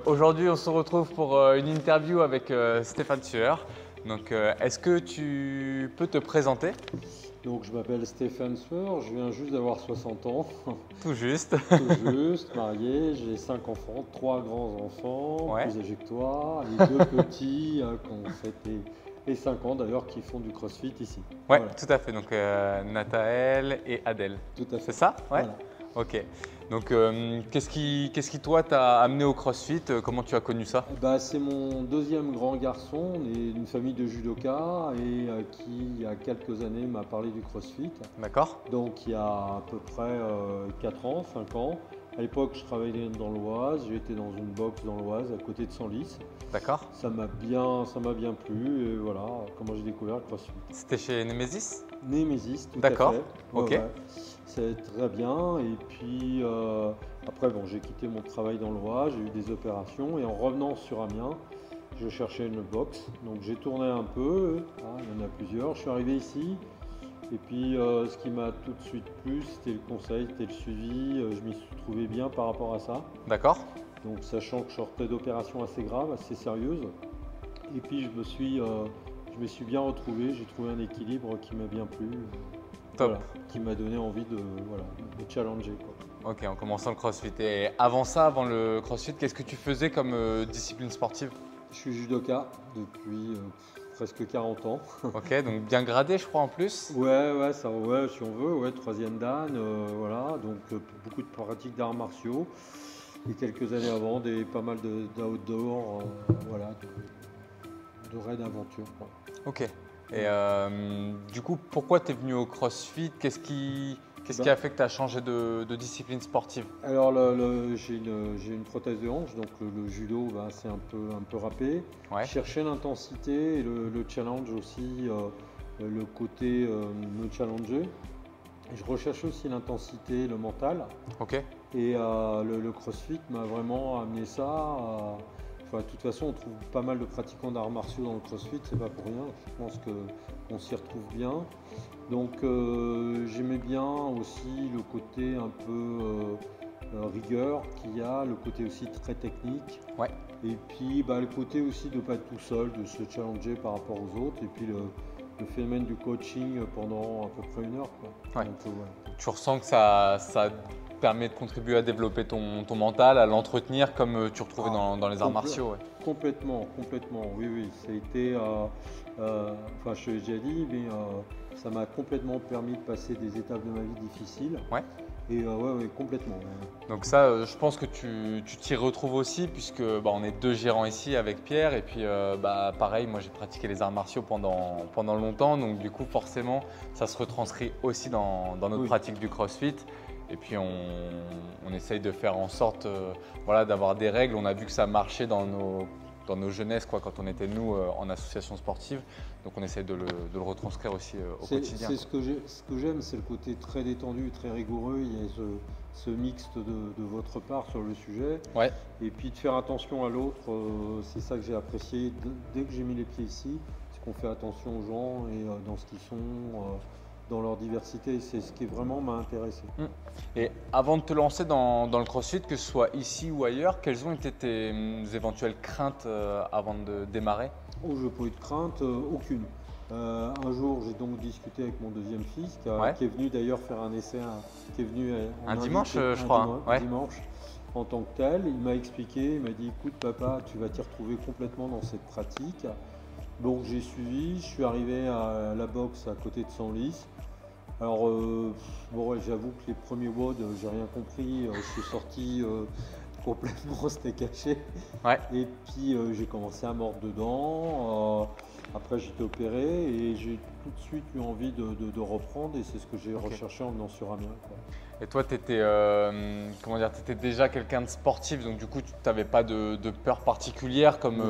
Aujourd'hui, on se retrouve pour une interview avec Stéphane Sueur. Donc, est-ce que tu peux te présenter? Donc je m'appelle Stéphane Sueur, je viens juste d'avoir 60 ans, Tout juste. tout juste, marié, j'ai 5 enfants, 3 grands-enfants, Ouais. plus âgés que toi, et 2 petits qui ont 7 et 5 ans d'ailleurs, qui font du crossfit ici. Ouais, Voilà, tout à fait. Donc, Nathaël et Adèle. tout à fait. C'est ça? Ouais. Voilà. Ok. Donc, qu'est-ce qui toi t'a amené au CrossFit? Comment tu as connu ça? C'est mon deuxième grand garçon, on est d'une famille de judokas et qui, il y a quelques années, m'a parlé du crossfit. D'accord? Donc il y a à peu près 4 ans, 5 ans. À l'époque, je travaillais dans l'Oise, j'étais dans une box dans l'Oise, à côté de Senlis. D'accord. Ça m'a bien plu et voilà comment j'ai découvert le CrossFit. C'était chez Nemesis? Némésis, tout à D'accord. fait. Ok. Ouais. C'est très bien. Et puis après, bon, j'ai quitté mon travail dans l'Oise, j'ai eu des opérations et en revenant sur Amiens, je cherchais une box. Donc j'ai tourné un peu, il y en a plusieurs. Je suis arrivé ici. Et puis ce qui m'a tout de suite plu, c'était le conseil, c'était le suivi. Je m'y suis trouvé bien par rapport à ça. D'accord. Donc sachant que je sortais d'opérations assez graves, assez sérieuses. Et puis je me suis bien retrouvé, j'ai trouvé un équilibre qui m'a bien plu. Top. Voilà, qui m'a donné envie de challenger, quoi. Ok, en commençant le CrossFit. Et avant ça, avant le CrossFit, qu'est-ce que tu faisais comme discipline sportive? Je suis judoka depuis presque 40 ans. Ok, donc bien gradé, je crois, en plus. Ouais, ça, ouais, si on veut, ouais, troisième dan, voilà, donc beaucoup de pratiques d'arts martiaux. Et quelques années avant, pas mal d'outdoor, voilà, de raids d'aventure, quoi. Ok. Et du coup, pourquoi tu es venu au CrossFit? Qu'est-ce qui Bah, a fait que tu as changé de discipline sportive? Alors, j'ai une prothèse de hanche, donc le judo, c'est un peu râpé. Ouais. Je cherchais l'intensité et le challenge aussi, le côté me challenger. Et je recherchais aussi l'intensité, le mental. Ok. Et le CrossFit m'a vraiment amené ça. De toute façon, on trouve pas mal de pratiquants d'arts martiaux dans le CrossFit, c'est pas pour rien. Je pense qu'on s'y retrouve bien. Donc j'aimais bien aussi le côté un peu rigueur qu'il y a, le côté aussi très technique. Ouais. Et puis le côté aussi de ne pas être tout seul, de se challenger par rapport aux autres. Et puis le phénomène du coaching pendant à peu près 1 heure, quoi. Ouais. Donc, ouais. Tu ressens que ça permet de contribuer à développer ton mental, à l'entretenir comme tu retrouvais dans les arts martiaux. Ouais. Complètement, oui. Ça a été, je te l'ai déjà dit, mais ça m'a complètement permis de passer des étapes de ma vie difficiles. Ouais. Et ouais, complètement. Ouais. Donc ça, je pense que tu t'y retrouves aussi puisque on est deux gérants ici avec Pierre et puis pareil, moi j'ai pratiqué les arts martiaux pendant longtemps, donc du coup forcément ça se retranscrit aussi dans notre pratique du CrossFit. Et puis on essaye de faire en sorte d'avoir des règles. On a vu que ça marchait dans nos jeunesses quand on était nous en association sportive. Donc on essaye de le retranscrire aussi au quotidien. Ce que j'aime, c'est le côté très détendu, très rigoureux. Il y a ce mixte de votre part sur le sujet. Ouais. Et puis de faire attention à l'autre, c'est ça que j'ai apprécié dès que j'ai mis les pieds ici. C'est qu'on fait attention aux gens et dans ce qu'ils sont. Dans leur diversité, c'est ce qui vraiment m'a intéressé. Et avant de te lancer dans le CrossFit, que ce soit ici ou ailleurs, quelles ont été tes éventuelles craintes avant de démarrer? Oh, je n'ai pas eu de crainte, aucune. Un jour, j'ai donc discuté avec mon deuxième fils, qui est venu d'ailleurs faire un essai, qui est venu un dimanche, je crois. Dimanche, en tant que tel. Il m'a expliqué, il m'a dit, écoute papa, tu vas t'y retrouver complètement dans cette pratique. Donc j'ai suivi, je suis arrivé à la boxe à côté de Senlis. Alors, j'avoue que les premiers WOD, j'ai rien compris. Je suis sorti complètement, c'était caché. Ouais. Et puis, j'ai commencé à mordre dedans. Après, j'ai été opéré et j'ai tout de suite eu envie de reprendre. Et c'est ce que j'ai recherché en venant sur Amiens, quoi. Et toi, tu étais, t'étais déjà quelqu'un de sportif, donc du coup, tu n'avais pas de peur particulière comme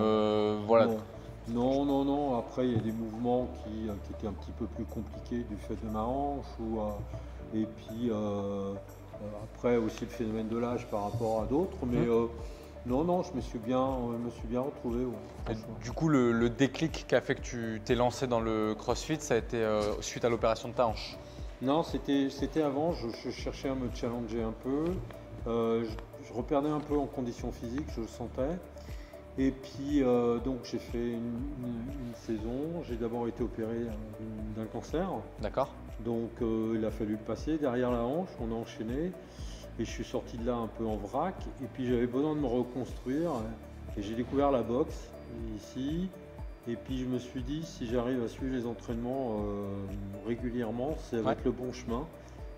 Non. Après, il y a des mouvements qui étaient un petit peu plus compliqués du fait de ma hanche. Et puis, après, aussi le phénomène de l'âge par rapport à d'autres. Mais non, je me suis bien retrouvé. Ouais, du coup, le déclic qui a fait que tu t'es lancé dans le CrossFit, ça a été suite à l'opération de ta hanche? Non, c'était avant. Je cherchais à me challenger un peu. je reperdais un peu en condition physique, je le sentais. Et puis donc j'ai fait une saison, j'ai d'abord été opéré d'un cancer, D'accord. donc il a fallu le passer derrière la hanche, on a enchaîné et je suis sorti de là un peu en vrac et puis j'avais besoin de me reconstruire et j'ai découvert la boxe ici et puis je me suis dit si j'arrive à suivre les entraînements régulièrement, c'est avec Ouais. le bon chemin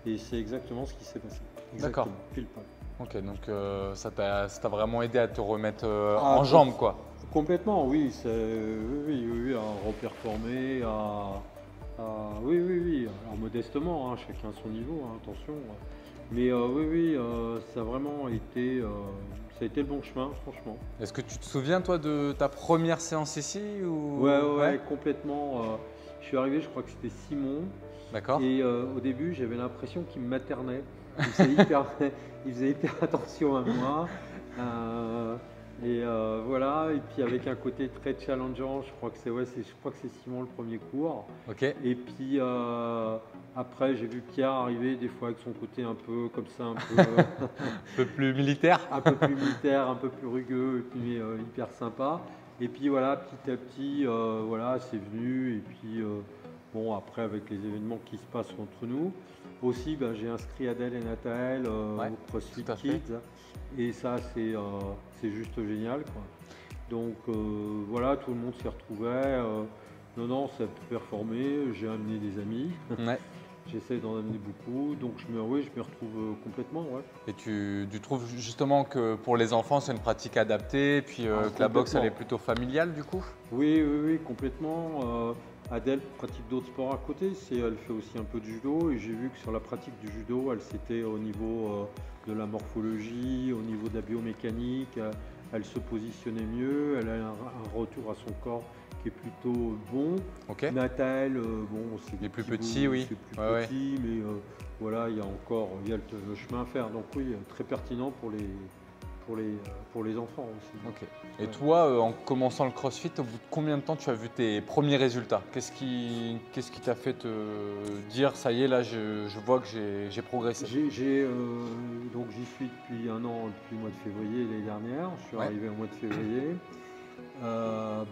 et c'est exactement ce qui s'est passé. D'accord. Exactement, pile poil. Ok, donc ça t'a vraiment aidé à te remettre Ah, en jambes, quoi. complètement, oui, oui, à reperformer, oui, oui, oui, alors modestement, hein, chacun son niveau, hein, attention. Mais oui, oui, ça a vraiment été, ça a été le bon chemin, franchement. Est-ce que tu te souviens, toi, de ta première séance ici ou... Ouais, ouais, ouais, complètement. Je suis arrivé, je crois que c'était Simon, D'accord. et au début, j'avais l'impression qu'il me maternait. Il faisait hyper, il faisait hyper attention à moi. Voilà, et puis avec un côté très challengeant, je crois que c'est Simon le premier cours. Ok. Et puis après, j'ai vu Pierre arriver des fois avec son côté un peu comme ça, Un peu plus militaire. un peu plus militaire, un peu plus rugueux, et puis hyper sympa. Et puis voilà, petit à petit, voilà, c'est venu. Et puis bon, après, avec les événements qui se passent entre nous, aussi, ben, j'ai inscrit Adèle et Nathaël Ouais, au CrossFit tout à fait. Kids. Et ça, c'est juste génial, quoi. Donc voilà, tout le monde s'y retrouvait. Non, non, ça a performé. J'ai amené des amis. Ouais. J'essaie d'en amener beaucoup. Donc oui, je me retrouve complètement. Ouais. Et tu trouves justement que pour les enfants, c'est une pratique adaptée, puis Ah, que la boxe, elle complètement. est plutôt familiale, du coup? Oui, oui, oui, complètement. Adèle pratique d'autres sports à côté. Elle fait aussi un peu de judo. Et j'ai vu que sur la pratique du judo, elle s'était au niveau de la morphologie, au niveau de la biomécanique. Elle se positionnait mieux. Elle a un retour à son corps qui est plutôt bon. Ok. Nathalie, bon, c'est Les des plus petits petits, bouts, oui. c'est plus Ouais, ouais. petit, mais voilà, il y a encore le chemin à faire. Donc oui, très pertinent pour les enfants aussi. Ok. Et Ouais. toi, en commençant le CrossFit, au bout de combien de temps tu as vu tes premiers résultats? Qu'est-ce qui t'a fait te dire, ça y est, là, je vois que j'ai progressé? Donc j'y suis depuis un an, depuis le mois de février l'année dernière. Je suis Ouais. arrivé au mois de février.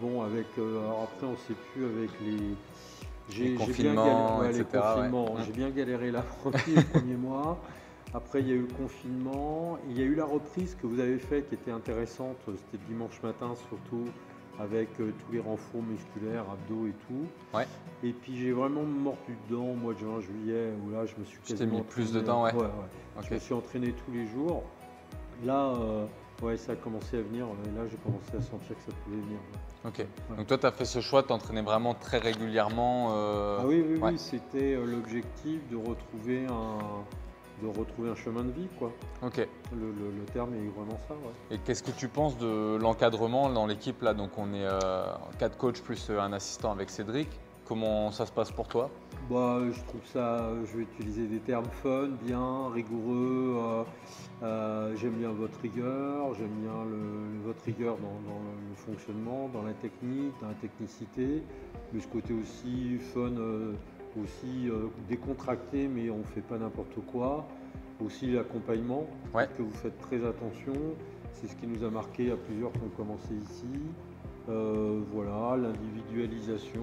Bon, alors après, on ne sait plus avec les. Les J'ai bien confinements, galéré, les etc., ouais. confinements. J'ai bien galéré les premiers mois. Après, il y a eu le confinement. Il y a eu la reprise que vous avez faite qui était intéressante. C'était le dimanche matin surtout, avec tous les renforts musculaires, abdos et tout. Ouais. Et puis j'ai vraiment mordu dedans au mois de juin, juillet, où là je me suis Tu t'es quasiment mis plus entraîné, dedans, ouais. ouais. Ok. Je me suis entraîné tous les jours. Là, ouais, ça a commencé à venir. Et là, j'ai commencé à sentir que ça pouvait venir. Ok. Donc toi, tu as fait ce choix de t'entraîner vraiment très régulièrement. Ah oui, oui, Ouais. oui, c'était l'objectif de retrouver un chemin de vie, quoi. Ok. Le terme est vraiment ça, ouais. Et qu'est-ce que tu penses de l'encadrement dans l'équipe là? Donc on est 4 coachs plus un assistant avec Cédric. Comment ça se passe pour toi? Bah, je trouve ça, je vais utiliser des termes fun, bien, rigoureux. J'aime bien votre rigueur, j'aime bien votre rigueur dans le fonctionnement, dans la technique, dans la technicité, mais ce côté aussi fun, aussi décontracté, mais on ne fait pas n'importe quoi. Aussi l'accompagnement, Ouais. que vous faites très attention. C'est ce qui nous a marqué à plusieurs qui ont commencé ici. Voilà, l'individualisation,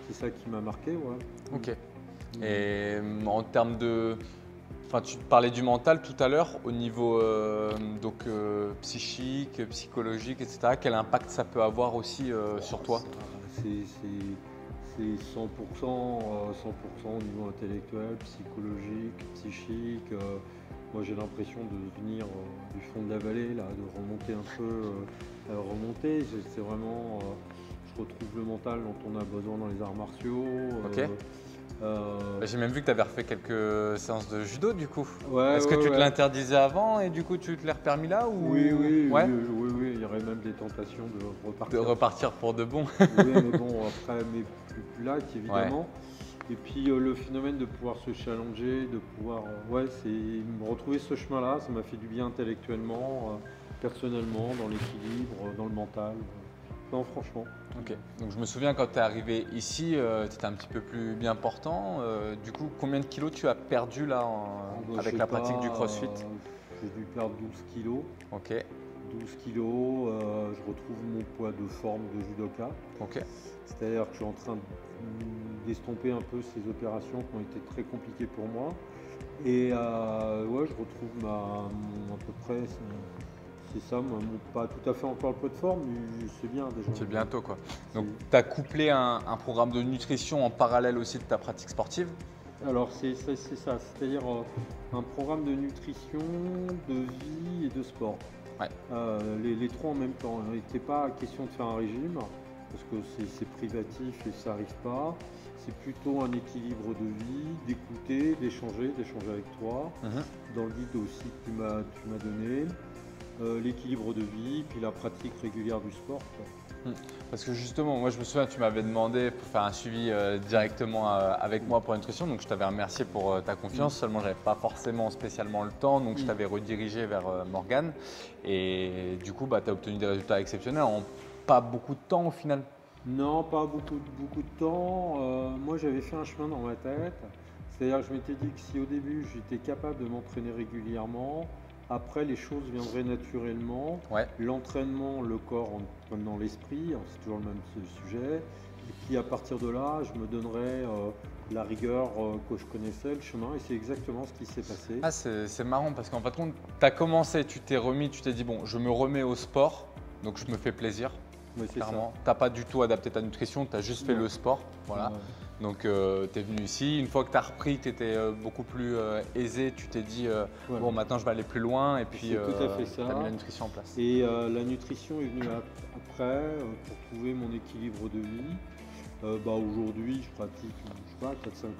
c'est ça qui m'a marqué. Ouais. Ok. Et en termes de... Enfin, tu parlais du mental tout à l'heure, au niveau psychique, psychologique, etc. Quel impact ça peut avoir aussi sur toi? C'est 100%, 100% au niveau intellectuel, psychologique, psychique. Moi j'ai l'impression de venir du fond de la vallée, là, de remonter un peu, remonter. C'est vraiment, je retrouve le mental dont on a besoin dans les arts martiaux. Ok. J'ai même vu que tu avais refait quelques séances de judo du coup. Ouais, Est-ce que ouais, tu te ouais. l'interdiisais avant et du coup tu te l'es repermis là ou... Oui, oui, Ouais. oui, oui, il y aurait même des tentations de De repartir. repartir pour de bon. Oui, mais bon, après, mais plus light, évidemment. Et puis le phénomène de pouvoir se challenger, de pouvoir, ouais, c'est me retrouver ce chemin-là, ça m'a fait du bien intellectuellement, personnellement, dans l'équilibre, dans le mental. Non, franchement. Ok. Donc je me souviens quand tu es arrivé ici, tu étais un petit peu plus bien portant. Du coup, combien de kilos tu as perdu là Bon, je avec sais la pratique pas, du CrossFit? j'ai dû perdre 12 kilos. Ok, 12 kilos, je retrouve mon poids de forme de judoka. ok. C'est-à-dire que je suis en train d'estomper un peu ces opérations qui ont été très compliquées pour moi. Et ouais, je retrouve à peu près, c'est ça, pas tout à fait encore le poids de forme, mais c'est bien déjà. C'est bientôt quoi. Donc tu as couplé un programme de nutrition en parallèle aussi de ta pratique sportive? Alors c'est ça, c'est-à-dire un programme de nutrition, de vie et de sport. Ouais. Les trois en même temps. Il n'était pas question de faire un régime, parce que c'est privatif et ça n'arrive pas. C'est plutôt un équilibre de vie, d'écouter, d'échanger avec toi, dans le guide aussi que tu m'as donné, l'équilibre de vie, puis la pratique régulière du sport, quoi. Parce que justement, moi je me souviens, tu m'avais demandé pour faire un suivi directement avec moi pour la nutrition, donc je t'avais remercié pour ta confiance, seulement j'avais pas forcément spécialement le temps, donc je t'avais redirigé vers Morgane et du coup tu as obtenu des résultats exceptionnels en pas beaucoup de temps au final. Non, pas beaucoup de temps. Moi, j'avais fait un chemin dans ma tête. C'est-à-dire que je m'étais dit que si au début, j'étais capable de m'entraîner régulièrement, après, les choses viendraient naturellement. Ouais. L'entraînement, le corps comme dans l'esprit, hein, c'est toujours le même sujet. Et puis, à partir de là, je me donnerais la rigueur que je connaissais, le chemin. Et c'est exactement ce qui s'est passé. Ah, c'est marrant parce qu'en fait, tu as commencé, tu t'es remis, tu t'es dit, bon, je me remets au sport, donc je me fais plaisir. Oui, c'est ça. Clairement, tu n'as pas du tout adapté ta nutrition, tu as juste fait le sport. Voilà. Ouais. Donc tu es venu ici, une fois que tu as repris, tu étais beaucoup plus aisé, tu t'es dit Voilà. bon maintenant je vais aller plus loin et puis C'est tout à fait ça. tu as mis la nutrition en place. Et la nutrition est venue après pour trouver mon équilibre de vie. Aujourd'hui, je pratique 4-5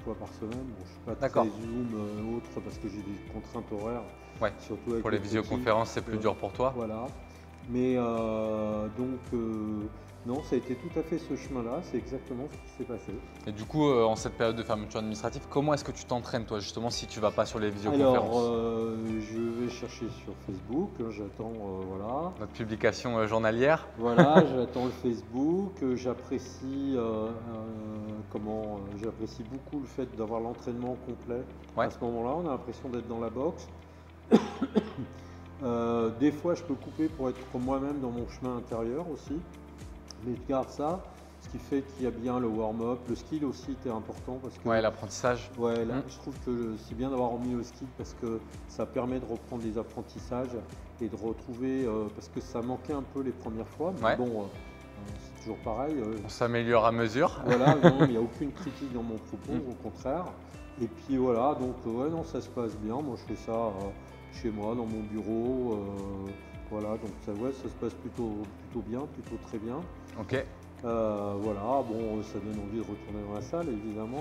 fois par semaine. Bon, je ne suis pas très Zoom autre parce que j'ai des contraintes horaires. Ouais. Surtout avec pour les visioconférences, c'est plus dur pour toi. Voilà. Mais non, ça a été tout à fait ce chemin-là, c'est exactement ce qui s'est passé. Et du coup, en cette période de fermeture administrative, comment est-ce que tu t'entraînes toi justement si tu ne vas pas sur les visioconférences? Alors, je vais chercher sur Facebook, j'attends, voilà. Notre publication journalière. Voilà, j'attends le Facebook, j'apprécie j'apprécie beaucoup le fait d'avoir l'entraînement complet. Ouais. À ce moment-là, on a l'impression d'être dans la boxe. Des fois, je peux couper pour être moi-même dans mon chemin intérieur aussi. Mais je garde ça, ce qui fait qu'il y a bien le warm-up. Le skill aussi était important parce que l'apprentissage. ouais, là, je trouve que c'est bien d'avoir remis le skill parce que ça permet de reprendre les apprentissages et de retrouver, parce que ça manquait un peu les premières fois. Mais bon, c'est toujours pareil. On s'améliore à mesure. Voilà, non, il n'y a aucune critique dans mon propos, au contraire. Et puis voilà, donc ouais, non, ça se passe bien. Moi, je fais ça chez moi, dans mon bureau. Voilà, donc ça se passe plutôt bien, plutôt très bien. Ok. Voilà, bon, ça donne envie de retourner dans la salle, évidemment.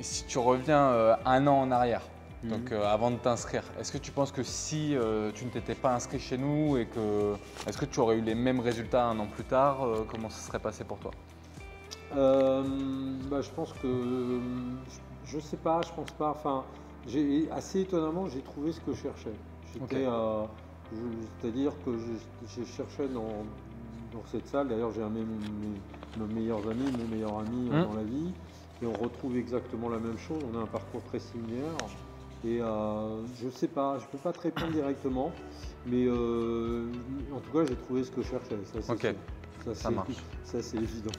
Et si tu reviens un an en arrière, donc avant de t'inscrire, est-ce que tu penses que si tu ne t'étais pas inscrit chez nous et que est-ce que tu aurais eu les mêmes résultats un an plus tard? Comment ça serait passé pour toi? Je pense que je sais pas, je pense pas. Enfin, assez étonnamment, j'ai trouvé ce que je cherchais. C'est-à-dire que je cherchais dans cette salle. D'ailleurs, j'ai mes meilleurs amis, mon meilleur ami dans la vie, et on retrouve exactement la même chose. On a un parcours très similaire. Et je sais pas, je peux pas te répondre directement, mais en tout cas, j'ai trouvé ce que je cherchais. Ça marche. Ça, c'est évident.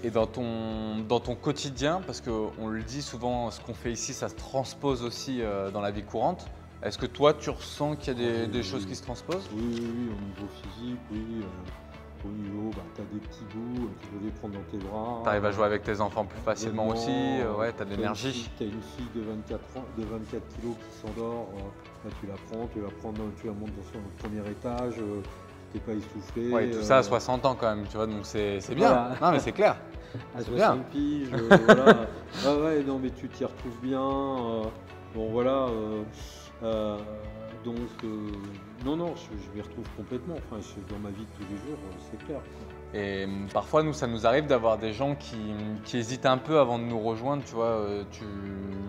Et dans ton quotidien, parce qu'on le dit souvent, ce qu'on fait ici, ça se transpose aussi dans la vie courante. Est-ce que toi, tu ressens qu'il y a des choses qui se transposent? Oui, au niveau physique, oui. Au niveau, tu as des petits bouts, tu peux les prendre dans tes bras. Tu arrives à jouer avec tes enfants plus facilement aussi, ouais, tu as de l'énergie. Tu as une fille de 24 kilos qui s'endort, tu la prends, tu la montes sur le premier étage. T'es pas essoufflé. Ouais, tout ça à 60 ans quand même, tu vois, donc c'est bien. Voilà. Non, mais c'est clair. À 60 piges, voilà. Ouais, non, mais tu t'y retrouves bien. Bon, voilà. Non, je m'y retrouve complètement. Enfin, dans ma vie de tous les jours, c'est clair. Et parfois, nous, ça nous arrive d'avoir des gens qui hésitent un peu avant de nous rejoindre, tu vois.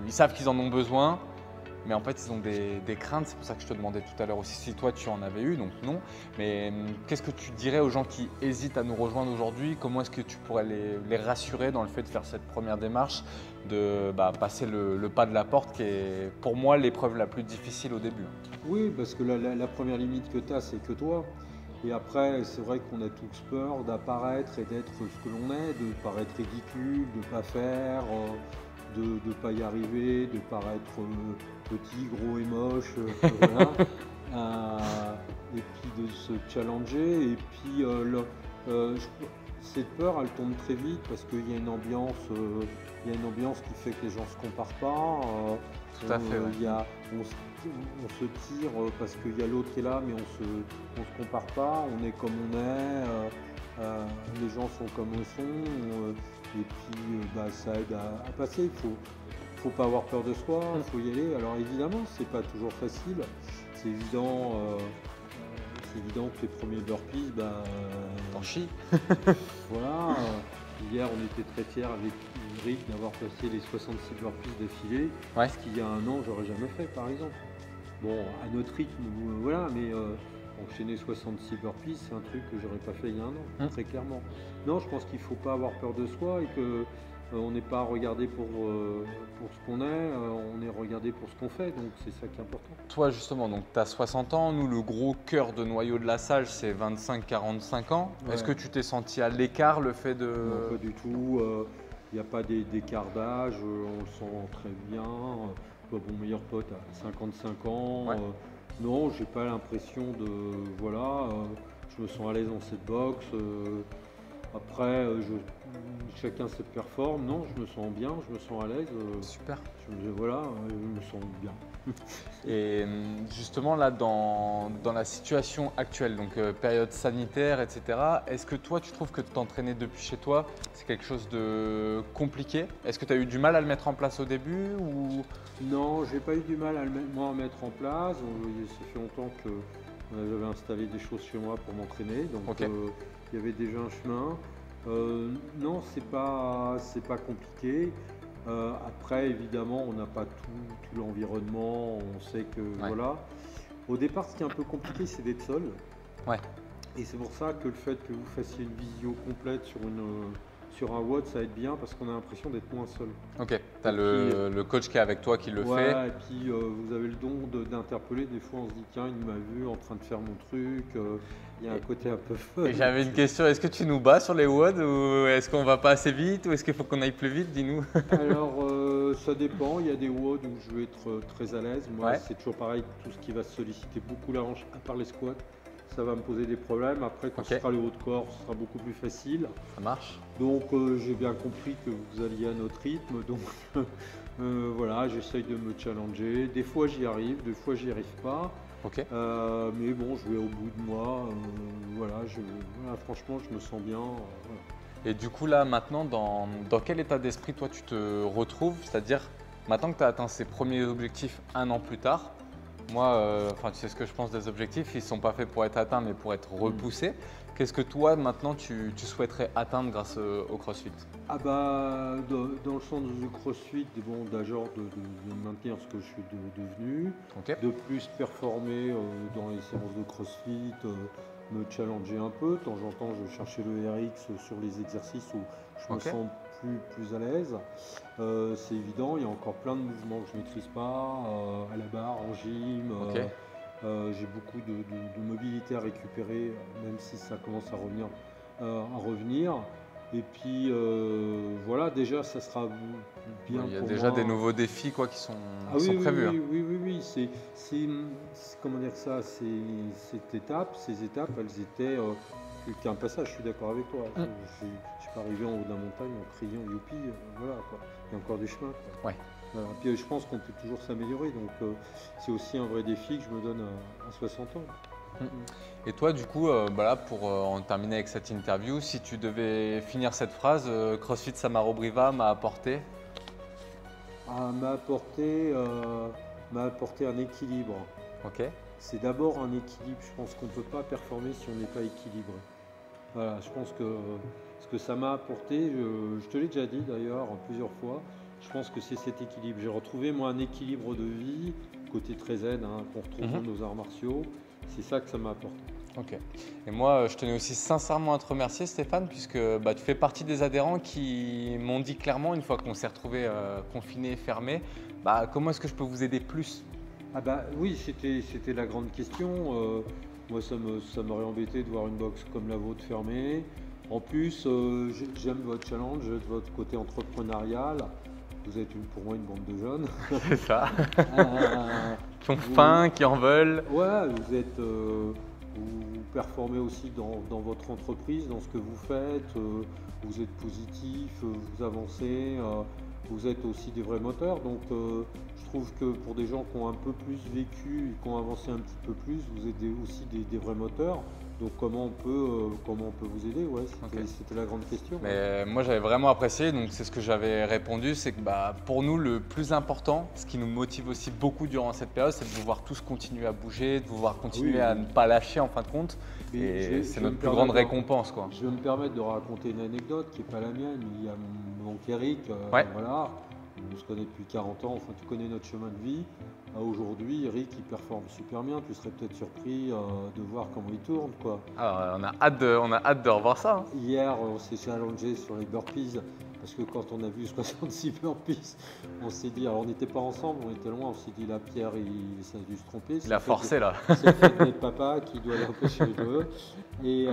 Ils savent qu'ils en ont besoin. mais en fait ils ont des craintes. C'est pour ça que je te demandais tout à l'heure aussi si toi tu en avais eu, donc non. Mais qu'est-ce que tu dirais aux gens qui hésitent à nous rejoindre aujourd'hui? Comment est-ce que tu pourrais les rassurer dans le fait de faire cette première démarche, de passer le pas de la porte qui est pour moi l'épreuve la plus difficile au début? Oui, parce que la première limite que tu as, c'est que toi. Et après, c'est vrai qu'on a tous peur d'apparaître et d'être ce que l'on est, de paraître ridicule, de ne pas faire, de ne pas y arriver, de paraître petit, gros et moche. Voilà. Et puis de se challenger. Et puis cette peur, elle tombe très vite parce qu'il y a une ambiance qui fait que les gens ne se comparent pas. Tout à fait, ouais. On se tire parce qu'il y a l'autre qui est là, mais on se compare pas, on est comme on est, les gens sont comme ils sont, et puis ça aide à passer. Faut pas avoir peur de soi, il faut y aller. Alors évidemment, c'est pas toujours facile, c'est évident, que les premiers burpees, T'en chies. voilà. Hier, on était très fiers avec Rick d'avoir passé les 66 burpees d'affilée, Ouais. ce qu'il y a un an, j'aurais jamais fait, par exemple. Bon, à notre rythme, voilà, mais enchaîner 66 burpees, c'est un truc que j'aurais pas fait il y a un an, très clairement. Non, je pense qu'il faut pas avoir peur de soi et que on n'est pas regardé pour ce qu'on est, on est regardé pour ce qu'on fait, donc c'est ça qui est important. Toi justement, donc tu as 60 ans, nous le gros cœur de noyau de la salle c'est 25-45 ans. Ouais. Est-ce que tu t'es senti à l'écart le fait de… Non, pas du tout. Il n'y a pas d'écart d'âge, on le sent très bien. Mon meilleur pote a 55 ans. Ouais. Non, j'ai pas l'impression de. Voilà, je me sens à l'aise dans cette boxe. Après, chacun se performe. Non, je me sens bien, je me sens à l'aise. Super. Voilà, je me sens bien. Et justement là dans la situation actuelle, donc période sanitaire, etc., est-ce que toi tu trouves que t'entraîner depuis chez toi c'est quelque chose de compliqué? Est-ce que tu as eu du mal à le mettre en place au début ou… Non, j'ai pas eu du mal à moi à mettre en place. Ça fait longtemps que j'avais installé des choses chez moi pour m'entraîner, donc Ok. il y avait déjà un chemin. Non, c'est pas compliqué. Après, évidemment, on n'a pas tout l'environnement. On sait que voilà. Au départ, ce qui est un peu compliqué, c'est d'être seul. Ouais. Et c'est pour ça que le fait que vous fassiez une visio complète sur un WOD, ça aide bien parce qu'on a l'impression d'être moins seul. Ok, tu as le coach qui est avec toi qui le fait. Et puis vous avez le don d'interpeller. Des fois, on se dit tiens, il m'a vu en train de faire mon truc. Il y a un côté un peu fun. Et j'avais une question, est-ce que tu nous bats sur les WOD ou est-ce qu'on va pas assez vite ou est-ce qu'il faut qu'on aille plus vite? Dis-nous. Alors, ça dépend. Il y a des WOD où je vais être très à l'aise. Moi, Ouais. c'est toujours pareil. Tout ce qui va solliciter beaucoup la hanche, à part les squats, ça va me poser des problèmes. Après, quand ce sera le haut de corps, ce sera beaucoup plus facile. Ça marche. Donc, j'ai bien compris que vous alliez à notre rythme. Donc, voilà, j'essaye de me challenger. Des fois, j'y arrive, des fois, j'y arrive pas. Ok. Mais bon, je vais au bout de moi. Voilà, franchement, je me sens bien. Voilà. Et du coup, là, maintenant, dans quel état d'esprit, toi, tu te retrouves? C'est-à-dire, maintenant que tu as atteint ces premiers objectifs un an plus tard, moi, tu sais ce que je pense des objectifs, ils ne sont pas faits pour être atteints, mais pour être repoussés. Qu'est-ce que toi, maintenant, tu souhaiterais atteindre grâce au CrossFit? Ah bah, dans le sens du CrossFit, bon, d'abord de maintenir ce que je suis devenu, de plus performer dans les séances de CrossFit, me challenger un peu. De temps en temps, je cherchais le RX sur les exercices où je me sens plus à l'aise. C'est évident, il y a encore plein de mouvements que je ne maîtrise pas, à la barre, en gym. J'ai beaucoup de mobilité à récupérer, même si ça commence à revenir. Et puis voilà, déjà ça sera bien. Il y a pour déjà moi. des nouveaux défis qui sont prévus. Oui. C'est comment dire ça, ces étapes, elles étaient qu'un passage. Je suis d'accord avec toi. Je ne suis pas arrivé en haut de la montagne en criant youpi. Voilà quoi. Il y a encore du chemin. Quoi. Ouais. Voilà. Puis je pense qu'on peut toujours s'améliorer. Donc c'est aussi un vrai défi que je me donne à 60 ans. Et toi, du coup, pour en terminer avec cette interview, si tu devais finir cette phrase, CrossFit Samarobriva m'a apporté… M'a apporté un équilibre. Ok. C'est d'abord un équilibre. Je pense qu'on ne peut pas performer si on n'est pas équilibré. Voilà, je pense que ce que ça m'a apporté, je te l'ai déjà dit d'ailleurs plusieurs fois, je pense que c'est cet équilibre. J'ai retrouvé moi un équilibre de vie côté très zen qu'on retrouve dans nos arts martiaux. C'est ça que ça m'a apporté. Ok. Et moi, je tenais aussi sincèrement à te remercier, Stéphane, puisque tu fais partie des adhérents qui m'ont dit clairement, une fois qu'on s'est retrouvés confinés, fermés, comment est-ce que je peux vous aider plus? Ah bah oui, c'était la grande question. Moi, ça m'aurait embêté de voir une box comme la vôtre fermée. En plus, j'aime votre challenge, votre côté entrepreneurial. Vous êtes pour moi une bande de jeunes. C'est ça. Qui ont faim, qui en veulent. Ouais, vous performez aussi dans votre entreprise, dans ce que vous faites. Vous êtes positif, vous avancez. Vous êtes aussi des vrais moteurs. Donc, je trouve que pour des gens qui ont un peu plus vécu et qui ont avancé un petit peu plus, vous êtes aussi des vrais moteurs. Donc comment on peut vous aider? Ouais, c'était la grande question. Mais moi j'avais vraiment apprécié, donc c'est ce que j'avais répondu, c'est que pour nous le plus important, ce qui nous motive aussi beaucoup durant cette période, c'est de vous voir tous continuer à bouger, de vous voir continuer à ne pas lâcher en fin de compte. Et c'est notre plus grande récompense, quoi. Je vais me permettre de raconter une anecdote qui n'est pas la mienne. Il y a mon oncle Eric, voilà, on se connaît depuis 40 ans, enfin tu connais notre chemin de vie. Aujourd'hui, Eric, il performe super bien. Tu serais peut-être surpris de voir comment il tourne, quoi. Alors, on a hâte de revoir ça. Hier, on s'est challengé sur les burpees parce que quand on a vu 66 burpees, on s'est dit, alors on n'était pas ensemble, on était loin, on s'est dit, la Pierre, ça a dû se tromper. Il a forcé là. C'est le fait d'être papa qui doit l'empêcher de jouer. Et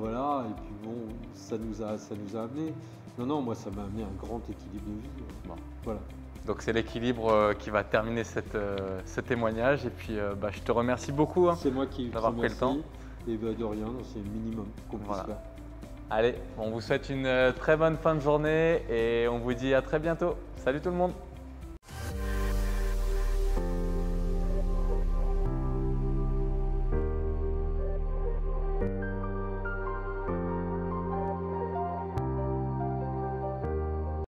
voilà, et puis bon, ça nous a amené. Non, moi ça m'a amené un grand équilibre de vie. Bon. Voilà. Donc c'est l'équilibre qui va terminer ce témoignage. Et puis je te remercie beaucoup c'est moi qui d'avoir pris le temps. Et de rien, c'est le minimum qu'on puisse faire. Allez, on vous souhaite une très bonne fin de journée et on vous dit à très bientôt. Salut tout le monde!